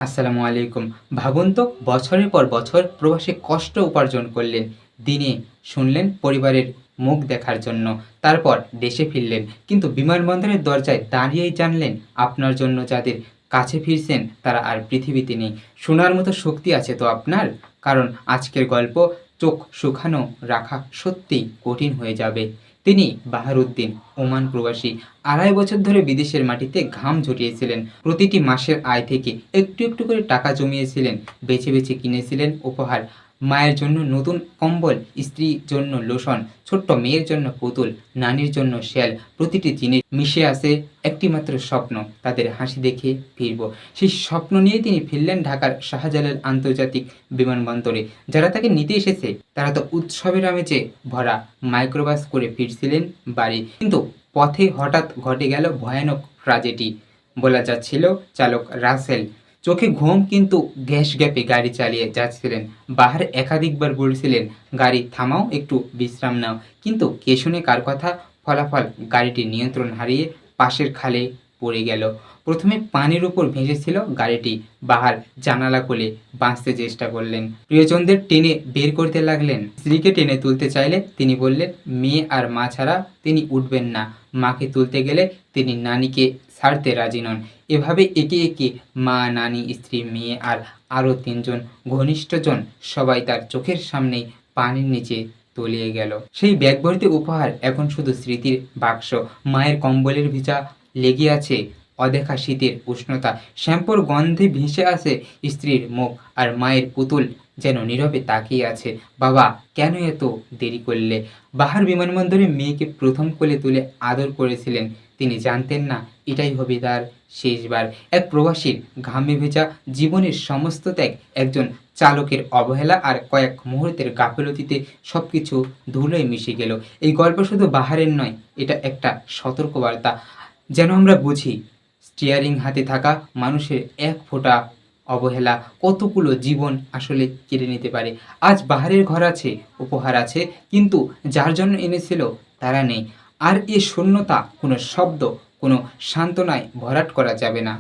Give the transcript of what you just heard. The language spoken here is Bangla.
আসসালামু আলাইকুম। ভাবুন তো বছরের পর বছর প্রবাসে কষ্ট উপার্জন করলেন। দিনে শুনলেন পরিবারের মুখ দেখার জন্য। তারপর দেশে ফিরলেন। কিন্তু বিমানবন্দরের দরজায় দাঁড়িয়েই জানলেন আপনার জন্য যাদের কাছে ফিরছেন তারা আর পৃথিবীতে নেই। শোনার মতো শক্তি আছে তো আপনার? কারণ আজকের গল্প চোখ শুকানো রাখা সত্যিই কঠিন হয়ে যাবে। তিনি বাহারউদ্দিন, ওমান প্রবাসী। ২.৫ বছর ধরে বিদেশের মাটিতে ঘাম ঝরিয়েছিলেন। প্রতিটি মাসের আয় থেকে একটু, একটু করে টাকা জমিয়েছিলেন। বেছে, বেছে কিনেছিলেন উপহার। মায়ের জন্য নতুন কম্বল, স্ত্রীর জন্য লোশন, ছোট্ট মেয়ের জন্য পুতুল, নানির জন্য শেল। প্রতিটি জিনিস মিশে আছে একটিমাত্র স্বপ্ন, তাদের হাসি দেখে ফিরব। সেই স্বপ্ন নিয়ে তিনি ফিরলেন ঢাকার শাহজালাল আন্তর্জাতিক বিমানবন্দরে। যারা তাকে নিতে এসেছে তারা তো উৎসবের আমেজে ভরা। মাইক্রোবাস করে ফিরছিলেন বাড়ি। কিন্তু পথে হঠাৎ ঘটে গেল ভয়ানক ট্র্যাজেডি। বলা যাচ্ছিল চালক রাসেল চোখে ঘুম কিন্তু গ্যাস গ্যাপে গাড়ি চালিয়ে যাচ্ছিলেন। বাহার একাধিকবার বলছিলেন গাড়ি থামাও, একটু বিশ্রাম নাও, কিন্তু কে শুনে কার কথা। ফলাফল গাড়িটি নিয়ন্ত্রণ হারিয়ে পাশের খালে পড়ে গেল। প্রথমে পানির উপর ভেসেছিল গাড়িটি। বাহার জানালা খুলে বাঁচতে চেষ্টা করলেন। প্রিয়জনদের টেনে বের করতে লাগলেন। স্ত্রীকে টেনে তুলতে চাইলে তিনি বললেন মেয়ে আর মা ছাড়া তিনি উঠবেন না। মাকে তুলতে গেলে তিনি নানিকে ছাড়তে রাজি নন। এভাবে একে একে মা, নানি, স্ত্রী, মেয়ে আর আরও ৩ জন ঘনিষ্ঠজন সবাই তার চোখের সামনেই পানির নিচে তলিয়ে গেল। সেই ব্যাগ ভর্তি উপহার এখন শুধু স্মৃতির বাক্স। মায়ের কম্বলের ভিজা লেগে আছে অদেখা শীতের উষ্ণতা। শ্যাম্পুর গন্ধে ভেসে আছে স্ত্রীর মুখ, আর মায়ের পুতুল যেন নীরবে তাকিয়ে আছে। বাবা, কেন এত দেরি করলে? বাহার বিমানবন্দরে মেয়েকে প্রথম কোলে তুলে আদর করেছিলেন। তিনি জানতেন না এটাই হবে তার শেষবার। এক প্রবাসীর ঘামে ভেজা জীবনের সমস্ত ত্যাগ, একজন চালকের অবহেলা আর কয়েক মুহূর্তের গাফিলতিতে সবকিছু ধুলোয় মিশে গেল। এই গল্প শুধু বাহারের নয়, এটা একটা সতর্কবার্তা। যেন আমরা বুঝি স্টিয়ারিং হাতে থাকা মানুষের এক ফোঁটা অবহেলা কতগুলো জীবন আসলে কেড়ে নিতে পারে। আজ বাহারের ঘর আছে, উপহার আছে, কিন্তু যার জন্য এনেছিল তারা নেই। আর এ শূন্যতা কোনো শব্দ, কোনো সান্ত্বনায় ভরাট করা যাবে না।